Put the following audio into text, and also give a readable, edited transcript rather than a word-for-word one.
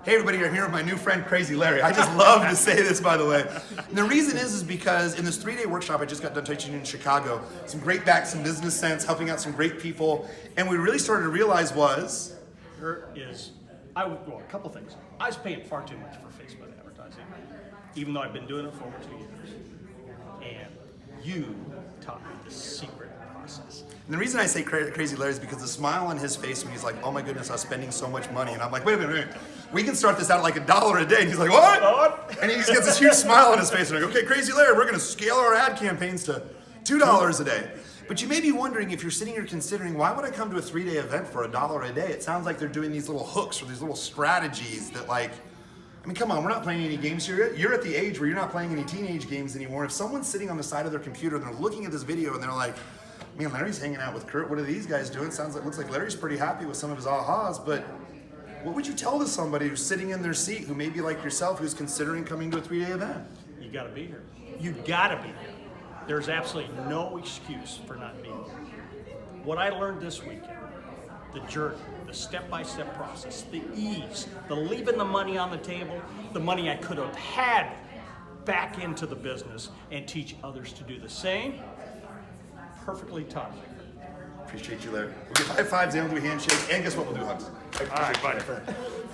Hey everybody, I'm here with my new friend Crazy Larry. I just love to say this, by the way. And the reason is because in this 3-day workshop I just got done teaching in Chicago, some great some business sense, helping out some great people, and we really started to realize was... a couple things. I was paying far too much for Facebook advertising, even though I've been doing it for over 2 years. And you taught me the secret process. And the reason I say Crazy Larry is because the smile on his face when he's like, oh my goodness, I was spending so much money. And I'm like, wait a minute. We can start this out at like $1 a day. And he's like, what? And he just gets this huge smile on his face. And I go, okay, Crazy Larry, we're going to scale our ad campaigns to $2 a day. But you may be wondering, if you're sitting here considering, why would I come to a 3-day event for $1 a day? It sounds like they're doing these little hooks or these little strategies that like, I mean, come on, we're not playing any games here. You're at the age where you're not playing any teenage games anymore. If someone's sitting on the side of their computer and they're looking at this video and they're like, man, Larry's hanging out with Kurt. What are these guys doing? Looks like Larry's pretty happy with some of his ahas, but what would you tell to somebody who's sitting in their seat, who may be like yourself, who's considering coming to a 3-day event? You gotta be here. You gotta be here. There's absolutely no excuse for not being here. What I learned this weekend, the journey, the step-by-step process, the ease, the leaving the money on the table, the money I could have had back into the business and teach others to do the same, perfectly taught me. Appreciate you, Larry. We'll give high fives and we'll do handshakes, and guess what? We'll do hugs. All right, bye.